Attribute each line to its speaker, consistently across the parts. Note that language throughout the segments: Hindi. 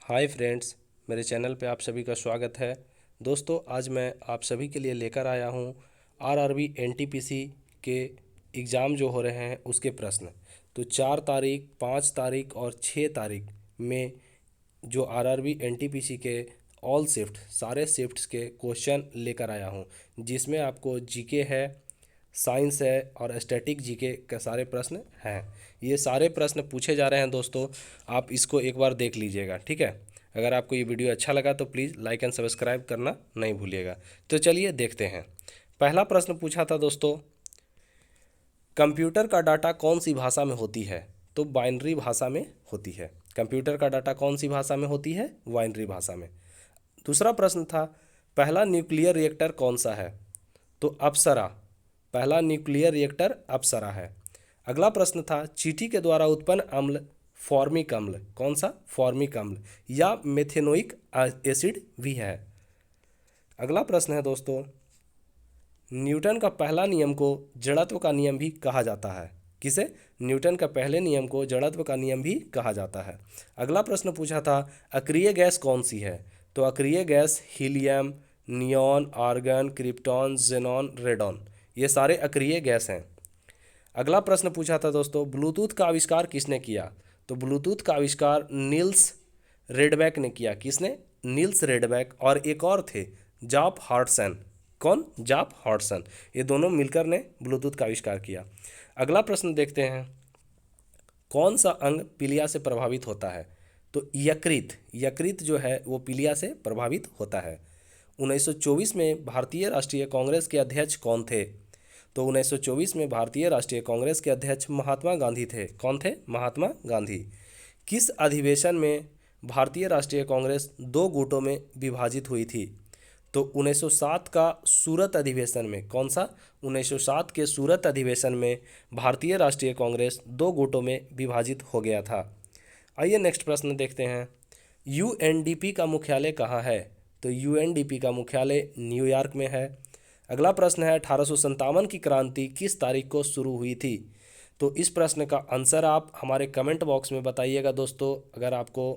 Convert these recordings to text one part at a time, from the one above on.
Speaker 1: हाय फ्रेंड्स, मेरे चैनल पे आप सभी का स्वागत है। दोस्तों, आज मैं आप सभी के लिए लेकर आया हूँ आरआरबी एनटीपीसी के एग्ज़ाम जो हो रहे हैं उसके प्रश्न। तो 4 तारीख, 5 तारीख और 6 तारीख में जो आरआरबी एनटीपीसी के ऑल शिफ्ट सारे शिफ्ट्स के क्वेश्चन लेकर आया हूँ, जिसमें आपको जीके है, साइंस है और स्टैटिक जीके के सारे प्रश्न हैं। ये सारे प्रश्न पूछे जा रहे हैं दोस्तों, आप इसको एक बार देख लीजिएगा, ठीक है। अगर आपको ये वीडियो अच्छा लगा तो प्लीज़ लाइक एंड सब्सक्राइब करना नहीं भूलिएगा। तो चलिए देखते हैं। पहला प्रश्न पूछा था दोस्तों, कंप्यूटर का डाटा कौन सी भाषा में होती है? तो बाइनरी भाषा में होती है। कंप्यूटर का डाटा कौन सी भाषा में होती है? बाइनरी भाषा में। दूसरा प्रश्न था, पहला न्यूक्लियर रिएक्टर कौन सा है? तो अप्सरा। पहला न्यूक्लियर रिएक्टर अप्सरा है। अगला प्रश्न था, चींटी के द्वारा उत्पन्न अम्ल फॉर्मिक अम्ल कौन सा? फॉर्मिक अम्ल या मेथेनोइक एसिड भी है। अगला प्रश्न है दोस्तों, न्यूटन का पहला नियम को जड़त्व का नियम भी कहा जाता है। किसे? न्यूटन का पहले नियम को जड़त्व का नियम भी कहा जाता है। अगला प्रश्न पूछा था, अक्रिय गैस कौन सी है? तो अक्रिय gas helium, neon, argon, krypton, xenon, radon, ये सारे अक्रिय गैस हैं। अगला प्रश्न पूछा था दोस्तों, ब्लूटूथ का आविष्कार किसने किया? तो ब्लूटूथ का आविष्कार नील्स रेडबैक ने किया। किसने? नील्स रेडबैक और एक और थे, जाप हॉटसन। कौन? जाप हॉटसन। ये दोनों मिलकर ने ब्लूटूथ का आविष्कार किया। अगला प्रश्न देखते हैं, कौन सा अंग पीलिया से प्रभावित होता है? तो यकृत। यकृत जो है वो पीलिया से प्रभावित होता है। 1924 में भारतीय राष्ट्रीय कांग्रेस के अध्यक्ष कौन थे? तो 1924 में भारतीय राष्ट्रीय कांग्रेस के अध्यक्ष महात्मा गांधी थे। कौन थे? महात्मा गांधी। किस अधिवेशन में भारतीय राष्ट्रीय कांग्रेस दो गुटों में विभाजित हुई थी? तो 1907 का सूरत अधिवेशन में। कौन सा? 1907 के सूरत अधिवेशन में भारतीय राष्ट्रीय कांग्रेस दो गुटों में विभाजित हो गया था। आइए नेक्स्ट प्रश्न देखते हैं, यूएनडीपी का मुख्यालय कहाँ है? तो यूएनडीपी का मुख्यालय न्यूयॉर्क में है। अगला प्रश्न है, 1857 की क्रांति किस तारीख को शुरू हुई थी? तो इस प्रश्न का आंसर आप हमारे कमेंट बॉक्स में बताइएगा दोस्तों, अगर आपको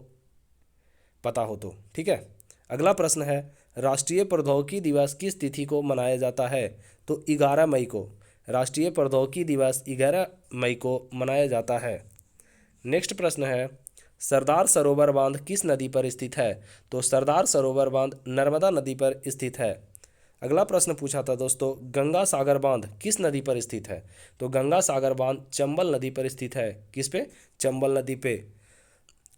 Speaker 1: पता हो तो, ठीक है। अगला प्रश्न है, राष्ट्रीय प्रौद्योगिकी दिवस किस तिथि को मनाया जाता है? तो 11 मई को। राष्ट्रीय प्रौद्योगिकी दिवस 11 मई को मनाया जाता है। नेक्स्ट प्रश्न है, सरदार सरोवर बांध किस नदी पर स्थित है? तो सरदार सरोवर बांध नर्मदा नदी पर स्थित है। अगला प्रश्न पूछा था दोस्तों, गंगा सागर बांध किस नदी पर स्थित है? तो गंगा सागर बांध चंबल नदी पर स्थित है। किस पे? चंबल नदी पे।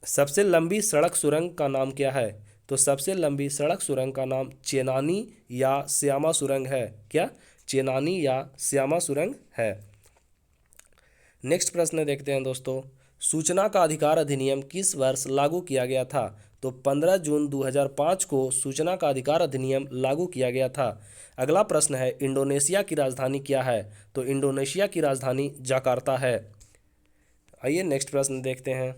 Speaker 1: सबसे लंबी सड़क सुरंग का नाम क्या है? तो सबसे लंबी सड़क सुरंग का नाम चेनानी या श्यामा सुरंग है। क्या? चेनानी या श्यामा सुरंग है। नेक्स्ट प्रश्न देखते हैं दोस्तों, सूचना का अधिकार अधिनियम किस वर्ष लागू किया गया था? तो 15 जून 2005 को सूचना का अधिकार अधिनियम लागू किया गया था। अगला प्रश्न है, इंडोनेशिया की राजधानी क्या है? तो इंडोनेशिया की राजधानी जकार्ता है। आइए नेक्स्ट प्रश्न देखते हैं,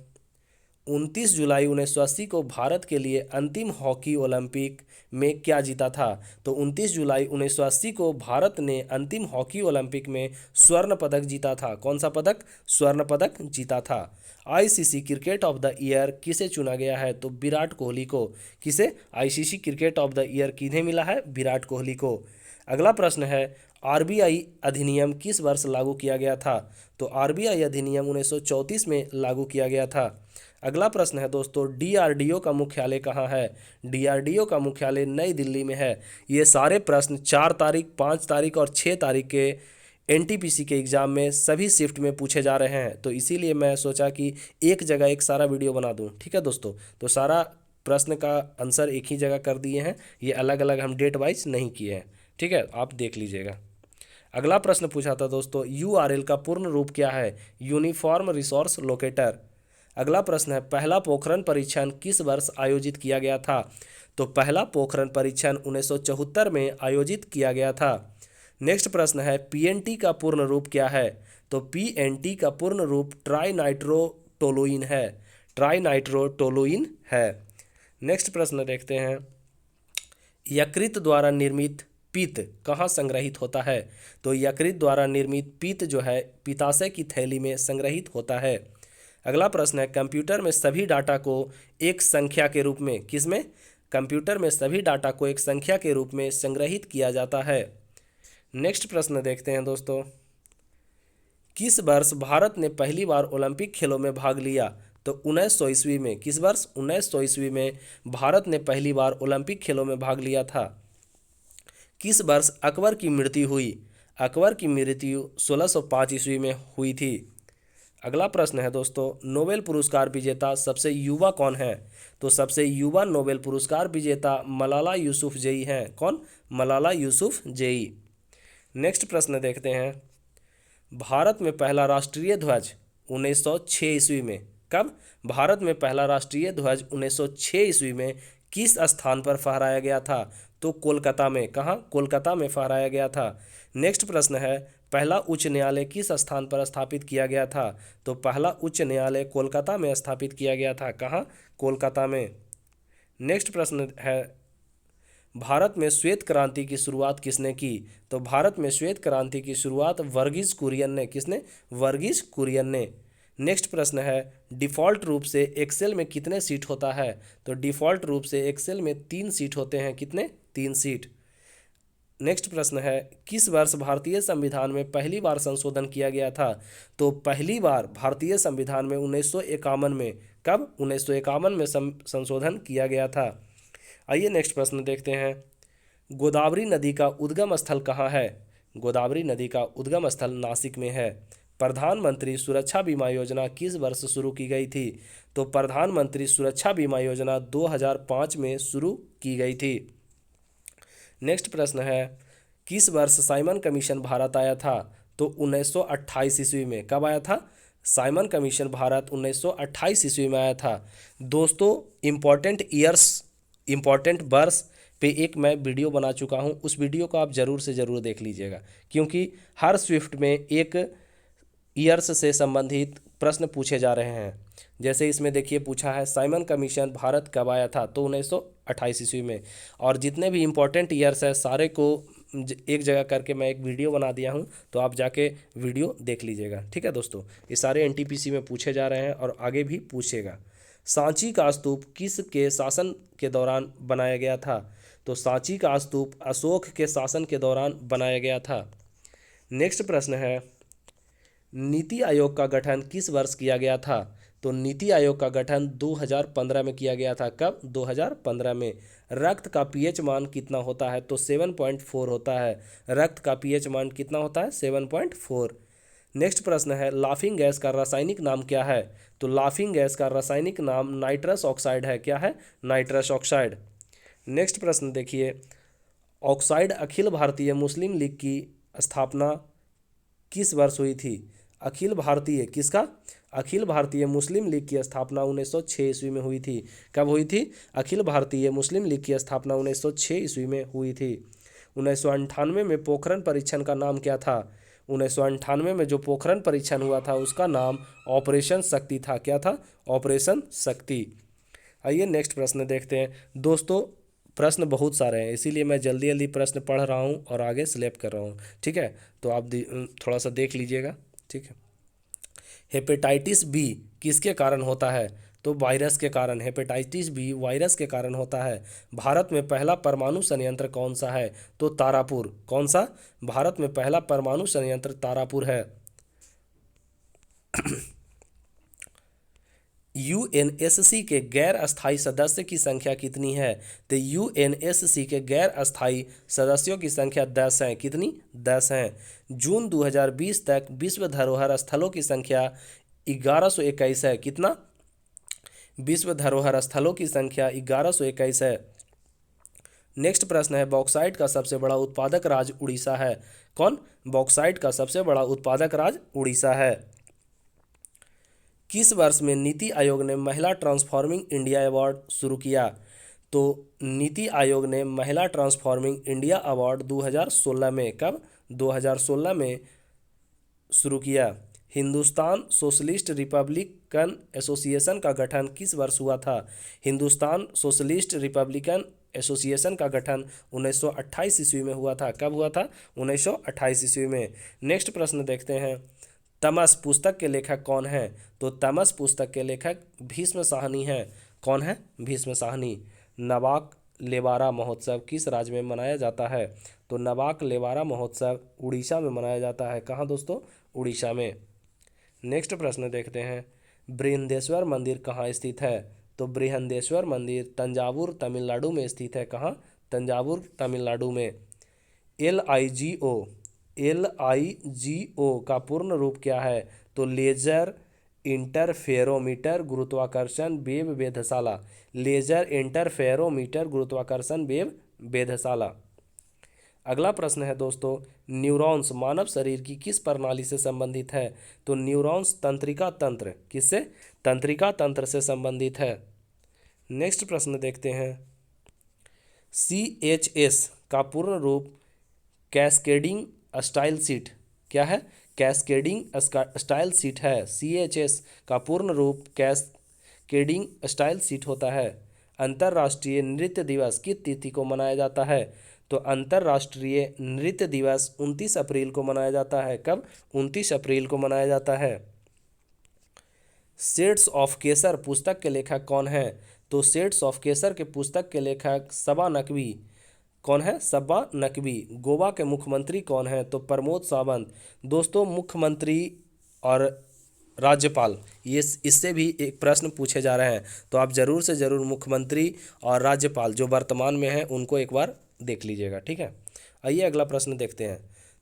Speaker 1: 29 जुलाई 1980 को भारत के लिए अंतिम हॉकी ओलंपिक में क्या जीता था? तो 29 जुलाई 1980 को भारत ने अंतिम हॉकी ओलंपिक में स्वर्ण पदक जीता था। कौन सा पदक? स्वर्ण पदक जीता था। ICC cricket of the year किसे चुना गया है? तो विराट कोहली को। किसे? ICC cricket of the year किन्हें मिला है? विराट कोहली को। अगला प्रश्न है, आरबीआई अधिनियम किस वर्ष लागू किया गया था? तो आरबीआई अधिनियम 1934 में लागू किया गया था। अगला प्रश्न है दोस्तों, डीआरडीओ का मुख्यालय कहाँ है? डीआरडीओ का मुख्यालय नई दिल्ली में है। ये सारे प्रश्न 4 तारीख, 5 तारीख और 6 तारीख के एनटीपीसी के एग्ज़ाम में सभी शिफ्ट में पूछे जा रहे हैं, तो इसीलिए मैं सोचा कि एक जगह एक सारा वीडियो बना दूं, ठीक है दोस्तों। तो सारा प्रश्न का आंसर एक ही जगह कर दिए हैं, ये अलग अलग हम डेट वाइज नहीं किए हैं, ठीक है, आप देख लीजिएगा। अगला प्रश्न पूछा था दोस्तों, यूआरएल का पूर्ण रूप क्या है? Uniform resource locator. अगला प्रश्न है, पहला पोखरण परीक्षण किस वर्ष आयोजित किया गया था? तो पहला पोखरण परीक्षण 1974 में आयोजित किया गया था। नेक्स्ट प्रश्न है, पीएनटी का पूर्ण रूप क्या है? तो पीएनटी का पूर्ण रूप ट्राइनाइट्रोटोलुइन है। ट्राइनाइट्रोटोलुइन है। नेक्स्ट प्रश्न देखते हैं, यकृत द्वारा निर्मित पित्त कहाँ संग्रहित होता है? तो यकृत द्वारा निर्मित पित्त जो है पित्ताशय की थैली में संग्रहित होता है। अगला प्रश्न है कंप्यूटर में सभी डाटा को एक संख्या के रूप में, किसमें? कंप्यूटर में सभी डाटा को एक संख्या के रूप में संग्रहित किया जाता है। नेक्स्ट प्रश्न देखते हैं दोस्तों, किस वर्ष भारत ने पहली बार ओलंपिक खेलों में भाग लिया? तो 1900 ईस्वी में। किस वर्ष? 1900 ईस्वी में भारत ने पहली बार ओलंपिक खेलों में भाग लिया था। किस वर्ष अकबर की मृत्यु हुई? अकबर की मृत्यु 1605 ईस्वी में हुई थी। अगला प्रश्न है दोस्तों, नोबेल पुरस्कार विजेता सबसे युवा कौन है? तो सबसे युवा नोबेल पुरस्कार विजेता मलाला यूसुफजई हैं। कौन? मलाला यूसुफजई। नेक्स्ट प्रश्न देखते हैं, भारत में पहला राष्ट्रीय ध्वज 1906 ईस्वी में। कब? भारत में पहला राष्ट्रीय ध्वज 1906 ईस्वी में किस स्थान पर फहराया गया था? तो कोलकाता में। कहाँ? कोलकाता में फहराया गया था। नेक्स्ट प्रश्न है, पहला उच्च न्यायालय किस स्थान पर स्थापित किया गया था? तो पहला उच्च न्यायालय कोलकाता में स्थापित किया गया था। कहाँ? कोलकाता में। नेक्स्ट प्रश्न है, भारत में श्वेत क्रांति की शुरुआत किसने की? तो भारत में श्वेत क्रांति की शुरुआत वर्गीज कुरियन ने। किसने? वर्गीज कुरियन ने। नेक्स्ट प्रश्न है, डिफ़ॉल्ट रूप से एक्सेल में कितने सीट होता है? तो डिफ़ॉल्ट रूप से एक्सेल में 3 सीट होते हैं। कितने? 3 सीट। नेक्स्ट प्रश्न है, किस वर्ष भारतीय संविधान में पहली बार संशोधन किया गया था? तो पहली बार भारतीय संविधान में 1951 में। कब? 1951 में संशोधन किया गया था। आइए नेक्स्ट प्रश्न देखते हैं, गोदावरी नदी का उद्गम स्थल कहाँ है? गोदावरी नदी का उद्गम स्थल नासिक में है। प्रधानमंत्री सुरक्षा बीमा योजना किस वर्ष शुरू की गई थी? तो प्रधानमंत्री सुरक्षा बीमा योजना 2005 में शुरू की गई थी। नेक्स्ट प्रश्न है, किस वर्ष साइमन कमीशन भारत आया था? तो 1928 ईस्वी में। कब आया था? साइमन कमीशन भारत 1928 ईस्वी में आया था। दोस्तों, इम्पॉर्टेंट ईयर्स, इम्पॉर्टेंट वर्ष पे एक मैं वीडियो बना चुका हूँ, उस वीडियो को आप ज़रूर से ज़रूर देख लीजिएगा, क्योंकि हर स्विफ्ट में एक ईयर्स से संबंधित प्रश्न पूछे जा रहे हैं। जैसे इसमें देखिए पूछा है साइमन कमीशन भारत कब आया था? तो 1928 ईस्वी में। और जितने भी इम्पोर्टेंट ईयर्स है सारे को एक जगह करके मैं एक वीडियो बना दिया हूं, तो आप जाके वीडियो देख लीजिएगा। ठीक है दोस्तों, ये सारे एनटीपीसी में पूछे जा रहे हैं और आगे भी पूछेगा। सांची का स्तूप किसके शासन के दौरान बनाया गया था? तो सांची का स्तूप अशोक के शासन के दौरान बनाया गया था। नेक्स्ट प्रश्न है, नीति आयोग का गठन किस वर्ष किया गया था? तो नीति आयोग का गठन 2015 में किया गया था। कब? 2015 में। रक्त का पीएच मान कितना होता है? तो 7.4 होता है। रक्त का पीएच मान कितना होता है? 7.4। नेक्स्ट प्रश्न है, लाफिंग गैस का रासायनिक नाम क्या है? तो लाफिंग गैस का रासायनिक नाम नाइट्रस ऑक्साइड है। क्या है? Nitrous oxide. नेक्स्ट प्रश्न देखिए, ऑक्साइड अखिल भारतीय मुस्लिम लीग की स्थापना किस वर्ष हुई थी? अखिल भारतीय किसका? अखिल भारतीय मुस्लिम लीग की स्थापना 1906 ईस्वी में हुई थी। कब हुई थी? अखिल भारतीय मुस्लिम लीग की स्थापना 1906 ईस्वी में हुई थी। 1998 में पोखरण परीक्षण का नाम क्या था? 1998 में जो पोखरण परीक्षण हुआ था उसका नाम ऑपरेशन शक्ति था। क्या था? ऑपरेशन शक्ति। आइए नेक्स्ट प्रश्न देखते हैं। दोस्तों, प्रश्न बहुत सारे हैं, इसीलिए मैं जल्दी जल्दी प्रश्न पढ़ रहा हूँ और आगे स्लैप कर रहा हूँ। ठीक है, तो आप थोड़ा सा देख लीजिएगा। ठीक है, हेपेटाइटिस बी किसके कारण होता है? तो वायरस के कारण। हेपेटाइटिस बी वायरस के कारण होता है। भारत में पहला परमाणु संयंत्र कौन सा है? तो तारापुर। कौन सा? भारत में पहला परमाणु संयंत्र तारापुर है। यूएनएससी के गैर अस्थायी सदस्य की संख्या कितनी है? तो यूएनएससी के गैर अस्थायी सदस्यों की संख्या 10 है। कितनी? 10 हैं। जून 2020 तक विश्व धरोहर स्थलों की संख्या 1121 है। कितना? विश्व धरोहर स्थलों की संख्या 1121 है। नेक्स्ट प्रश्न है, बॉक्साइट का सबसे बड़ा उत्पादक राज्य उड़ीसा है। कौन? बॉक्साइट का सबसे बड़ा उत्पादक राज्य उड़ीसा है। किस वर्ष में नीति आयोग ने महिला ट्रांसफॉर्मिंग इंडिया अवार्ड शुरू किया? तो नीति आयोग ने महिला ट्रांसफॉर्मिंग इंडिया अवार्ड 2016 में। कब? 2016 में शुरू किया। हिंदुस्तान सोशलिस्ट रिपब्लिकन एसोसिएशन का गठन किस वर्ष हुआ था? हिंदुस्तान सोशलिस्ट रिपब्लिकन एसोसिएशन का गठन 1928 ईस्वी में हुआ था। कब हुआ था? 1928 ईस्वी में। नेक्स्ट प्रश्न देखते हैं, तमस पुस्तक के लेखक कौन है? तो तमस पुस्तक के लेखक भीष्म साहनी हैं। कौन है? भीष्म साहनी। नवाक लेबारा महोत्सव किस राज्य में मनाया जाता है? तो नवाक लेबारा महोत्सव उड़ीसा में मनाया जाता है। कहाँ दोस्तों? उड़ीसा में। नेक्स्ट प्रश्न देखते हैं, बृहदेश्वर मंदिर कहाँ स्थित है? तो बृहदेश्वर मंदिर तंजावुर तमिलनाडु में स्थित है। कहाँ? तंजावुर तमिलनाडु में। एल आई जी ओ का पूर्ण रूप क्या है? तो लेजर इंटरफेरोमीटर गुरुत्वाकर्षण वेव वेधशाला। लेजर इंटरफेरोमीटर गुरुत्वाकर्षण वेव वेधशाला। अगला प्रश्न है दोस्तों, न्यूरॉन्स मानव शरीर की किस प्रणाली से संबंधित है? तो न्यूरॉन्स तंत्रिका तंत्र। किससे? तंत्रिका तंत्र से संबंधित है। नेक्स्ट प्रश्न देखते हैं, CHS का पूर्ण रूप कैस्केडिंग स्टाइल सीट क्या है? कैस्केडिंग स्टाइल सीट है। CHS का पूर्ण रूप कैस्केडिंग स्टाइल सीट होता है। अंतर्राष्ट्रीय नृत्य दिवस किस तिथि को मनाया जाता है? तो अंतर्राष्ट्रीय नृत्य दिवस 29 अप्रैल को मनाया जाता है। कब? 29 अप्रैल को मनाया जाता है। शेड्स ऑफ केसर पुस्तक के लेखक कौन है? तो शेड्स ऑफ केसर के पुस्तक के लेखक सबा नकवी। कौन है? सबा नकवी। गोवा के मुख्यमंत्री कौन है? तो प्रमोद सावंत। दोस्तों मुख्यमंत्री और राज्यपाल ये इससे भी एक प्रश्न पूछे जा रहे हैं, तो आप ज़रूर से ज़रूर मुख्यमंत्री और राज्यपाल जो वर्तमान में हैं उनको एक बार देख लीजिएगा। ठीक है, आइए अगला प्रश्न देखते हैं,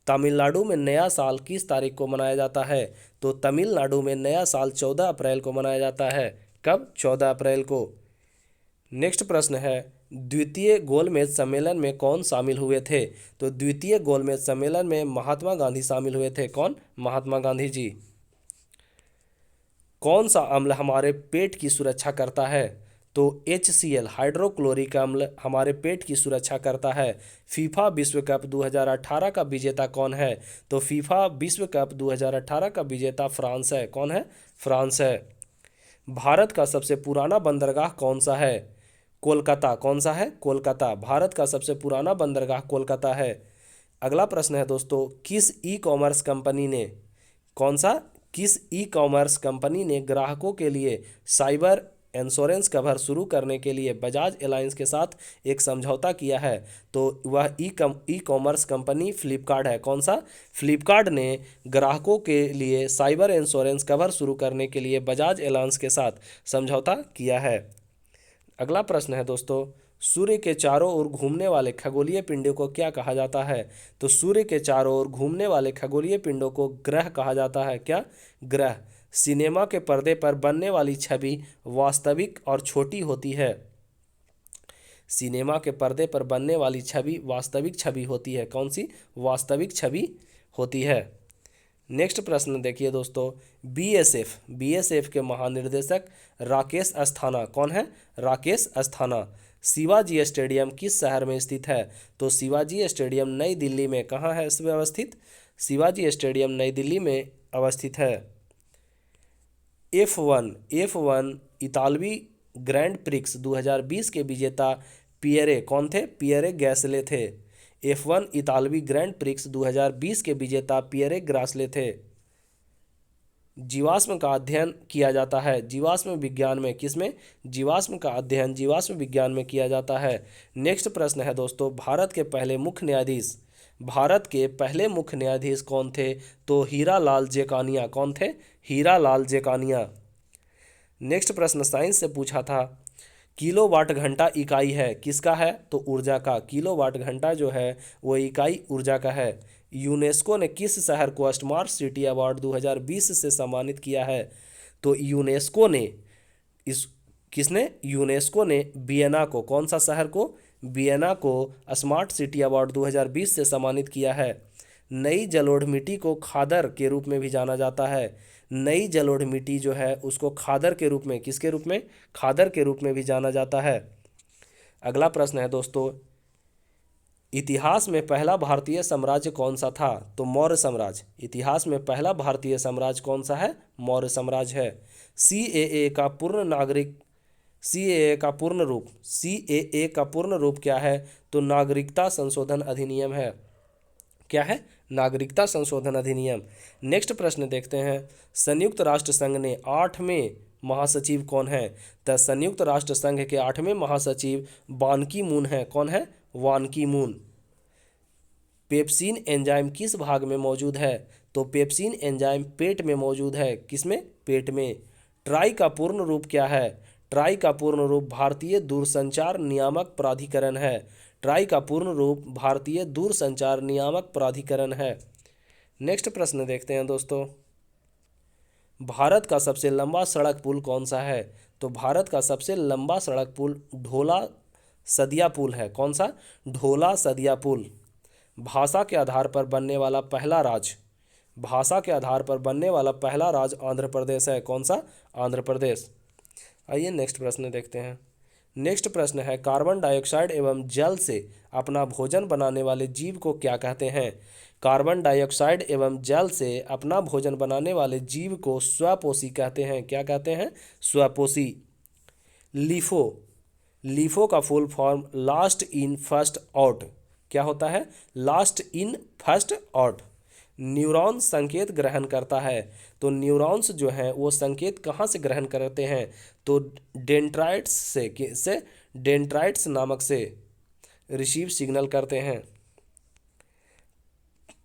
Speaker 1: तमिलनाडु में नया साल किस तारीख को मनाया जाता है? तो तमिलनाडु में नया साल 14 अप्रैल को मनाया जाता है। कब? 14 अप्रैल को। नेक्स्ट प्रश्न है, द्वितीय गोलमेज सम्मेलन में कौन शामिल हुए थे? तो द्वितीय गोलमेज सम्मेलन में महात्मा गांधी शामिल हुए थे। कौन? महात्मा गांधी जी। कौन सा अम्ल हमारे पेट की सुरक्षा करता है? तो HCl हाइड्रोक्लोरिक अम्ल हमारे पेट की सुरक्षा करता है। फीफा विश्व कप 2018 का विजेता कौन है? तो फीफा विश्व कप 2018 का विजेता फ्रांस है। कौन है? फ्रांस है। भारत का सबसे पुराना बंदरगाह कौन सा है? कोलकाता। कौन सा है? कोलकाता। भारत का सबसे पुराना बंदरगाह कोलकाता है। अगला प्रश्न है दोस्तों, किस ई कॉमर्स कंपनी ने कौन सा किस ई कॉमर्स कंपनी ने ग्राहकों के लिए साइबर इंश्योरेंस कवर शुरू करने के लिए बजाज एलायंस के साथ एक समझौता किया है? तो वह ई कॉमर्स कंपनी फ्लिपकार्ट है। कौन सा? फ्लिपकार्ट ने ग्राहकों के लिए साइबर इंश्योरेंस कवर शुरू करने के लिए बजाज एलायंस के साथ समझौता किया है। अगला प्रश्न है दोस्तों, सूर्य के चारों ओर घूमने वाले खगोलीय पिंडों को क्या कहा जाता है? तो सूर्य के चारों ओर घूमने वाले खगोलीय पिंडों को ग्रह कहा जाता है। क्या? ग्रह। सिनेमा के पर्दे पर बनने वाली छवि वास्तविक और छोटी होती है। सिनेमा के पर्दे पर बनने वाली छवि वास्तविक छवि होती है। कौन सी? वास्तविक छवि होती है। नेक्स्ट प्रश्न देखिए दोस्तों, बीएसएफ के महानिर्देशक राकेश अस्थाना कौन है? राकेश अस्थाना। शिवाजी स्टेडियम किस शहर में स्थित है? तो शिवाजी स्टेडियम नई दिल्ली में। कहाँ है इसमें अवस्थित? शिवाजी स्टेडियम नई दिल्ली में अवस्थित है। F1 इतालवी ग्रैंड प्रिक्स 2020 के विजेता पियरे कौन थे? पियरे गैसले थे। F1 इतालवी ग्रैंड प्रिक्स 2020 के विजेता पियरे ग्रासले थे। जीवाश्म का अध्ययन किया जाता है जीवाश्म विज्ञान में। किसमें? जीवाश्म का अध्ययन जीवाश्म विज्ञान में किया जाता है। नेक्स्ट प्रश्न है दोस्तों, भारत के पहले मुख्य न्यायाधीश कौन थे? तो हीरा लाल जेकानिया। कौन थे? हीरा लाल जेकानिया। नेक्स्ट प्रश्न साइंस से पूछा था, किलोवाट घंटा इकाई है किसका है? तो ऊर्जा का। किलोवाट घंटा जो है वो इकाई यूर्जा का है। यूनेस्को ने किस शहर को स्मार्ट सिटी अवार्ड 2020 से सम्मानित किया है? तो यूनेस्को ने वियना को, कौन सा शहर को? वियना को स्मार्ट सिटी अवार्ड 2020 से सम्मानित किया है। नई जलोढ़ मिट्टी को खादर के रूप में भी जाना जाता है। नई जलोढ़ मिट्टी जो है उसको खादर के रूप में, किसके रूप में? खादर के रूप में भी जाना जाता है। अगला प्रश्न है दोस्तों, इतिहास में पहला भारतीय साम्राज्य कौन सा था? तो मौर्य साम्राज्य। इतिहास में पहला भारतीय साम्राज्य कौन सा है? मौर्य साम्राज्य है। CAA का पूर्ण रूप क्या है? तो नागरिकता संशोधन अधिनियम है। क्या है? नागरिकता संशोधन अधिनियम। नेक्स्ट प्रश्न देखते हैं, संयुक्त राष्ट्र संघ ने 8वें महासचिव कौन है? तो संयुक्त राष्ट्र संघ के 8वें महासचिव बान की मून है। कौन है? वान की मून। पेप्सिन एंजाइम किस भाग में मौजूद है? तो पेप्सिन एंजाइम पेट में मौजूद है। किसमें? पेट में। ट्राई का पूर्ण रूप क्या है? ट्राई का पूर्ण रूप भारतीय दूरसंचार नियामक प्राधिकरण है। ट्राई का पूर्ण रूप भारतीय दूरसंचार नियामक प्राधिकरण है। नेक्स्ट प्रश्न देखते हैं दोस्तों, भारत का सबसे लंबा सड़क पुल कौन सा है? तो भारत का सबसे लंबा सड़क पुल ढोला सदिया पुल है। कौन सा? ढोला सदिया पुल। भाषा के आधार पर बनने वाला पहला राज्य, भाषा के आधार पर बनने वाला पहला राज्य आंध्र प्रदेश है। कौन सा? आंध्र प्रदेश। आइए नेक्स्ट प्रश्न देखते हैं। नेक्स्ट प्रश्न है, कार्बन डाइऑक्साइड एवं जल से अपना भोजन बनाने वाले जीव को क्या कहते हैं? कार्बन डाइऑक्साइड एवं जल से अपना भोजन बनाने वाले जीव को स्वपोषी कहते हैं। क्या कहते हैं? स्वपोषी। लीफो, लीफो का full form last in first out क्या होता है? Last in first out. Neuron संकेत ग्रहण करता है, तो न्यूरॉन्स जो हैं वो संकेत कहाँ से ग्रहण करते हैं? तो डेंड्राइट्स से डेंड्राइट्स नामक से रिसीव सिग्नल करते हैं।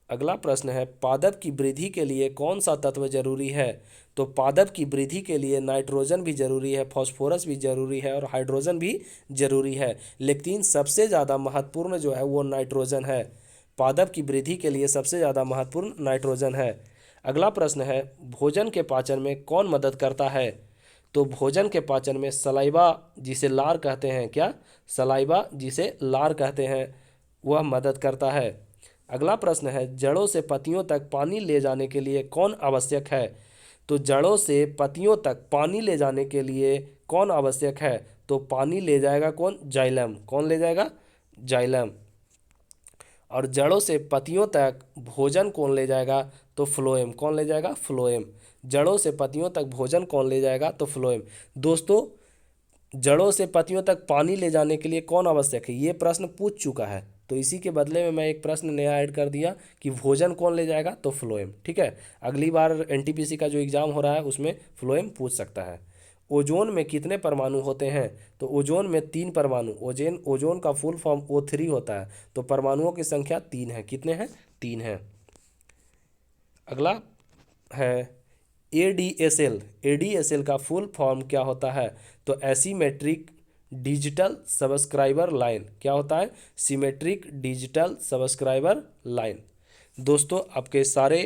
Speaker 1: अगला प्रश्न है, पादप की वृद्धि के लिए कौन सा तत्व जरूरी है? तो पादप की वृद्धि के लिए नाइट्रोजन भी जरूरी है, फास्फोरस भी जरूरी है और हाइड्रोजन भी जरूरी है, लेकिन सबसे ज़्यादा महत्वपूर्ण जो है वो नाइट्रोजन है। पादप की वृद्धि के लिए सबसे ज़्यादा महत्वपूर्ण नाइट्रोजन है। अगला प्रश्न है, भोजन के पाचन में कौन मदद करता है? तो भोजन के पाचन में सलाइवा जिसे लार कहते हैं, क्या? सलाइवा जिसे लार कहते हैं वह मदद करता है। अगला प्रश्न है, जड़ों से पत्तियों तक पानी ले जाने के लिए कौन आवश्यक है? तो जड़ों से पत्तियों तक पानी ले जाने के लिए कौन आवश्यक है? तो पानी ले जाएगा कौन? जाइलम। कौन ले जाएगा? जाइलम। और जड़ों से पत्तियों तक भोजन कौन ले जाएगा? तो फ्लोएम। कौन ले जाएगा? फ्लोएम। जड़ों से पत्तियों तक भोजन कौन ले जाएगा? तो फ्लोएम। दोस्तों, जड़ों से पत्तियों तक पानी ले जाने के लिए कौन आवश्यक है, ये प्रश्न पूछ चुका है, तो इसी के बदले में मैं एक प्रश्न नया ऐड कर दिया कि भोजन कौन ले जाएगा? तो फ्लोएम। ठीक है, अगली बार एनटीपीसी का जो एग्ज़ाम हो रहा है उसमें फ्लोएम पूछ सकता है। ओजोन में कितने परमाणु होते हैं? तो ओजोन में 3 परमाणु। ओजोन का फुल फॉर्म O3 होता है, तो परमाणुओं की संख्या 3 है। कितने हैं? 3 हैं। अगला है ADSL। ADSL का फुल फॉर्म क्या होता है? तो एसीमेट्रिक डिजिटल सब्सक्राइबर लाइन। क्या होता है? Symmetric digital subscriber line. दोस्तों, आपके सारे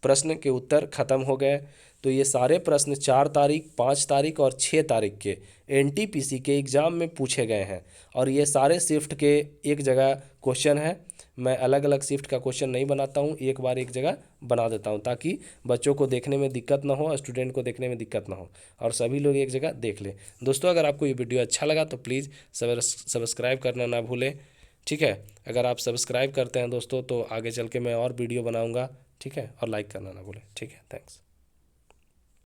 Speaker 1: प्रश्न के उत्तर खत्म हो गए। तो ये सारे प्रश्न 4 तारीख, 5 तारीख और 6 तारीख के एनटीपीसी के एग्ज़ाम में पूछे गए हैं, और ये सारे शिफ्ट के एक जगह क्वेश्चन है। मैं अलग अलग शिफ्ट का क्वेश्चन नहीं बनाता हूँ, एक बार एक जगह बना देता हूँ ताकि बच्चों को देखने में दिक्कत ना हो, स्टूडेंट को देखने में दिक्कत ना हो, और सभी लोग एक जगह देख लें। दोस्तों, अगर आपको ये वीडियो अच्छा लगा तो प्लीज़ सब्सक्राइब करना ना भूलें। ठीक है, अगर आप सब्सक्राइब करते हैं दोस्तों तो आगे चल के मैं और वीडियो बनाऊँगा। ठीक है, और लाइक करना ना भूलें। ठीक है, थैंक्स।